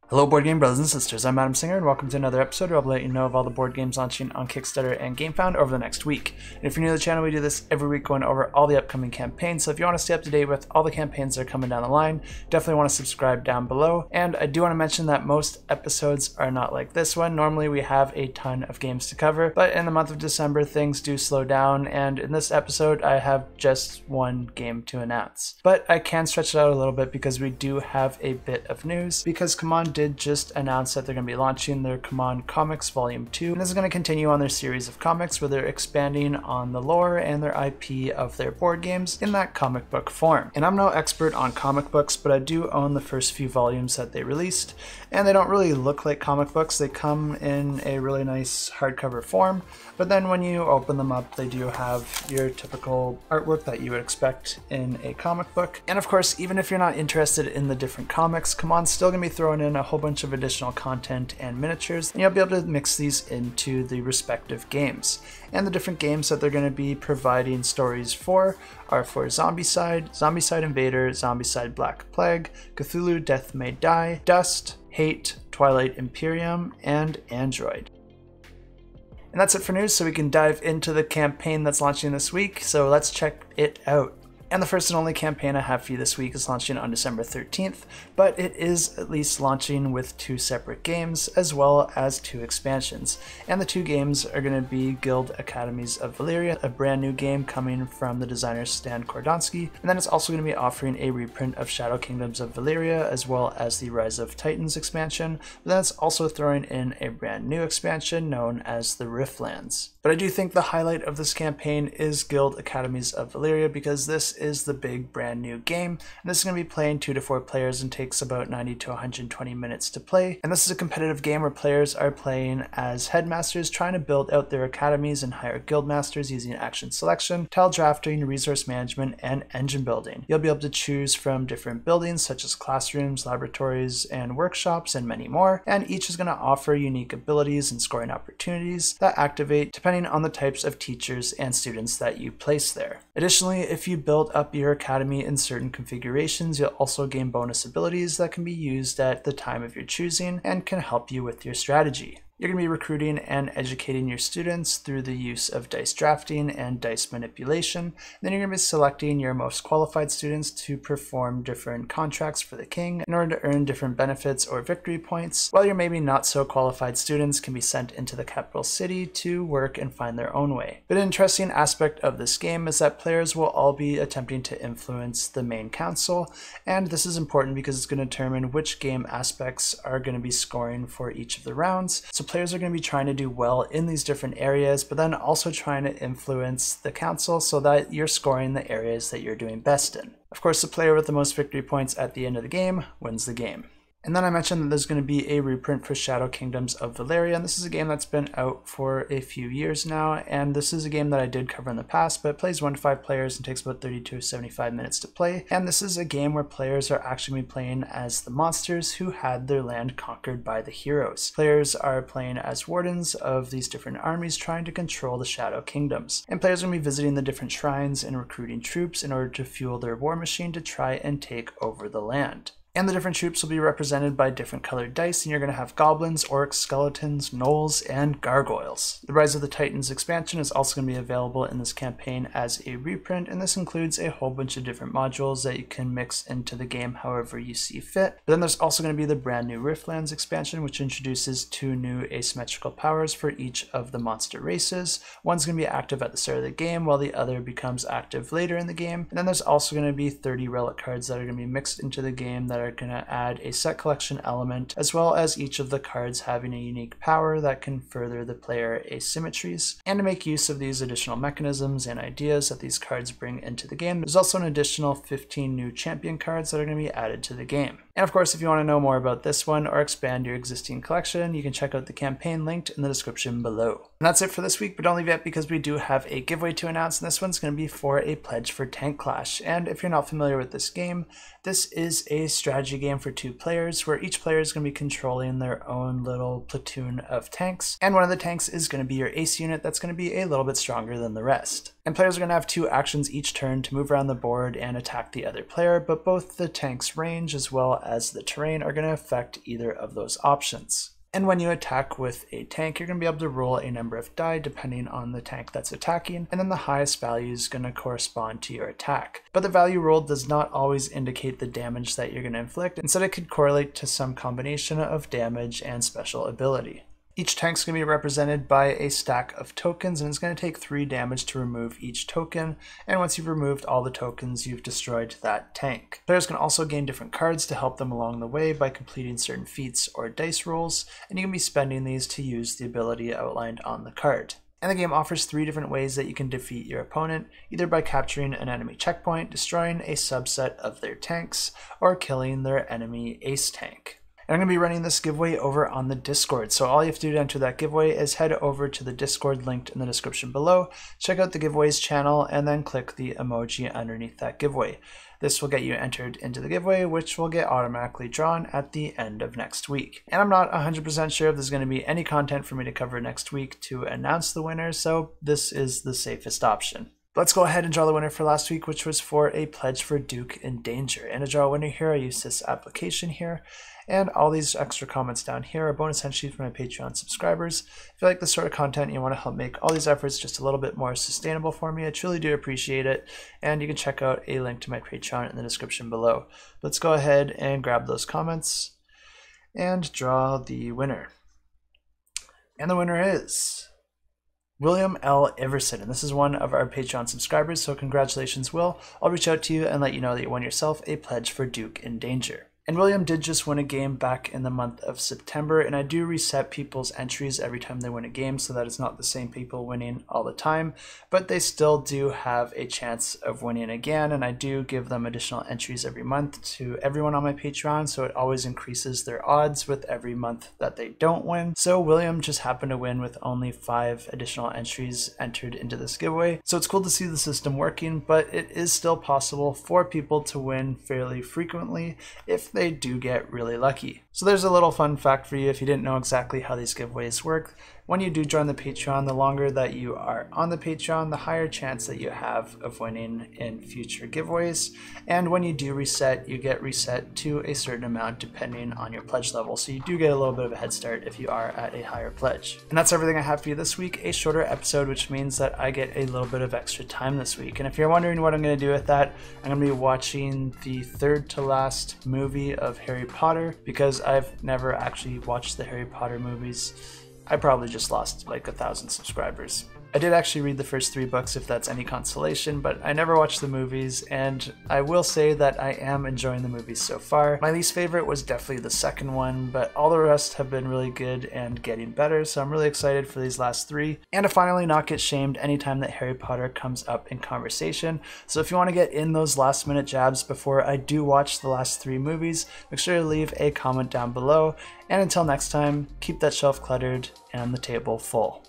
Hello board game brothers and sisters, I'm Adam Singer and welcome to another episode where I'll let you know of all the board games launching on Kickstarter and GameFound over the next week. And if you're new to the channel, we do this every week going over all the upcoming campaigns, so if you want to stay up to date with all the campaigns that are coming down the line, definitely want to subscribe down below. And I do want to mention that most episodes are not like this one. Normally we have a ton of games to cover, but in the month of December things do slow down, and in this episode I have just one game to announce. But I can stretch it out a little bit because we do have a bit of news, because CMON did just announce that they're going to be launching their CMON Comics Volume 2, and this is going to continue on their series of comics where they're expanding on the lore and their IP of their board games in that comic book form. And I'm no expert on comic books, but I do own the first few volumes that they released, and they don't really look like comic books. They come in a really nice hardcover form, but then when you open them up they do have your typical artwork that you would expect in a comic book. And of course, even if you're not interested in the different comics, CMON's still going to be throwing in a whole bunch of additional content and miniatures, and you'll be able to mix these into the respective games. And the different games that they're going to be providing stories for are for Zombicide, Zombicide Invader, Zombicide Black Plague, Cthulhu Death May Die, Dust, Hate, Twilight Imperium, and Android. And that's it for news, so we can dive into the campaign that's launching this week, so let's check it out. And the first and only campaign I have for you this week is launching on December 13th, but it is at least launching with two separate games as well as two expansions. And the two games are going to be Guild Academies of Valeria, a brand new game coming from the designer Stan Kordonsky, and then it's also going to be offering a reprint of Shadow Kingdoms of Valeria as well as the Rise of Titans expansion, but then it's also throwing in a brand new expansion known as the Riftlands. But I do think the highlight of this campaign is Guild Academies of Valeria, because this is the big brand new game, and this is going to be playing 2 to 4 players and takes about 90 to 120 minutes to play. And this is a competitive game where players are playing as headmasters trying to build out their academies and hire guild masters using action selection, tile drafting, resource management, and engine building. You'll be able to choose from different buildings such as classrooms, laboratories, and workshops, and many more, and each is going to offer unique abilities and scoring opportunities that activate depending on the types of teachers and students that you place there. Additionally, if you build up your academy in certain configurations, you'll also gain bonus abilities that can be used at the time of your choosing and can help you with your strategy. You're going to be recruiting and educating your students through the use of dice drafting and dice manipulation. Then you're going to be selecting your most qualified students to perform different contracts for the king in order to earn different benefits or victory points, while your maybe not so qualified students can be sent into the capital city to work and find their own way. But an interesting aspect of this game is that players will all be attempting to influence the main council, and this is important because it's going to determine which game aspects are going to be scoring for each of the rounds. So players are going to be trying to do well in these different areas, but then also trying to influence the council so that you're scoring the areas that you're doing best in. Of course, the player with the most victory points at the end of the game wins the game. And then I mentioned that there's going to be a reprint for Shadow Kingdoms of Valeria, and this is a game that's been out for a few years now, and this is a game that I did cover in the past, but it plays 1 to 5 players and takes about 30 to 75 minutes to play. And this is a game where players are actually playing as the monsters who had their land conquered by the heroes. Players are playing as wardens of these different armies trying to control the Shadow Kingdoms, and players are going to be visiting the different shrines and recruiting troops in order to fuel their war machine to try and take over the land. And the different troops will be represented by different colored dice, and you're going to have goblins, orcs, skeletons, gnolls, and gargoyles. The Rise of the Titans expansion is also going to be available in this campaign as a reprint, and this includes a whole bunch of different modules that you can mix into the game however you see fit. But then there's also going to be the brand new Riftlands expansion, which introduces 2 new asymmetrical powers for each of the monster races. One's going to be active at the start of the game, while the other becomes active later in the game. And then there's also going to be 30 relic cards that are going to be mixed into the game that are going to add a set collection element, as well as each of the cards having a unique power that can further the player asymmetries. And to make use of these additional mechanisms and ideas that these cards bring into the game, there's also an additional 15 new champion cards that are going to be added to the game. And of course, if you want to know more about this one or expand your existing collection, you can check out the campaign linked in the description below. And that's it for this week, but don't leave yet because we do have a giveaway to announce, and this one's going to be for a pledge for Tank Clash. And if you're not familiar with this game, this is a strategy game for 2 players where each player is going to be controlling their own little platoon of tanks, and one of the tanks is going to be your ace unit that's going to be a little bit stronger than the rest. And players are going to have 2 actions each turn to move around the board and attack the other player, but both the tank's range as well as the terrain are going to affect either of those options. And when you attack with a tank, you're going to be able to roll a number of die depending on the tank that's attacking, and then the highest value is going to correspond to your attack. But the value rolled does not always indicate the damage that you're going to inflict. Instead, it could correlate to some combination of damage and special ability. Each tank's going to be represented by a stack of tokens, and it's going to take 3 damage to remove each token, and once you've removed all the tokens, you've destroyed that tank. Players can also gain different cards to help them along the way by completing certain feats or dice rolls, and you can be spending these to use the ability outlined on the card. And the game offers 3 different ways that you can defeat your opponent, either by capturing an enemy checkpoint, destroying a subset of their tanks, or killing their enemy ace tank. And I'm going to be running this giveaway over on the Discord, so all you have to do to enter that giveaway is head over to the Discord linked in the description below, check out the giveaways channel, and then click the emoji underneath that giveaway. This will get you entered into the giveaway, which will get automatically drawn at the end of next week. And I'm not 100% sure if there's going to be any content for me to cover next week to announce the winner, so this is the safest option. Let's go ahead and draw the winner for last week, which was for a pledge for DOUC in Danger. And to draw a winner here, I use this application here. And all these extra comments down here are bonus entries for my Patreon subscribers. If you like this sort of content and you want to help make all these efforts just a little bit more sustainable for me, I truly do appreciate it. And you can check out a link to my Patreon in the description below. Let's go ahead and grab those comments and draw the winner. And the winner is William L. Iverson, and this is one of our Patreon subscribers, so congratulations, Will. I'll reach out to you and let you know that you won yourself a pledge for DOUC in Danger. And William did just win a game back in the month of September, and I do reset people's entries every time they win a game, so that it's not the same people winning all the time, but they still do have a chance of winning again, and I do give them additional entries every month to everyone on my Patreon, so it always increases their odds with every month that they don't win. So William just happened to win with only 5 additional entries entered into this giveaway, so it's cool to see the system working, but it is still possible for people to win fairly frequently if they do get really lucky. So there's a little fun fact for you if you didn't know exactly how these giveaways work. When you do join the Patreon, the longer that you are on the Patreon, the higher chance that you have of winning in future giveaways. And when you do reset, you get reset to a certain amount depending on your pledge level. So you do get a little bit of a head start if you are at a higher pledge. And that's everything I have for you this week, a shorter episode, which means that I get a little bit of extra time this week. And if you're wondering what I'm going to do with that, I'm going to be watching the 3rd to last movie of Harry Potter, because I've never actually watched the Harry Potter movies. I probably just lost like 1,000 subscribers. I did actually read the first 3 books, if that's any consolation, but I never watched the movies, and I will say that I am enjoying the movies so far. My least favorite was definitely the second one, but all the rest have been really good and getting better, so I'm really excited for these last 3, and to finally not get shamed anytime that Harry Potter comes up in conversation. So if you want to get in those last minute jabs before I do watch the last 3 movies, make sure to leave a comment down below, and until next time, keep that shelf cluttered and the table full.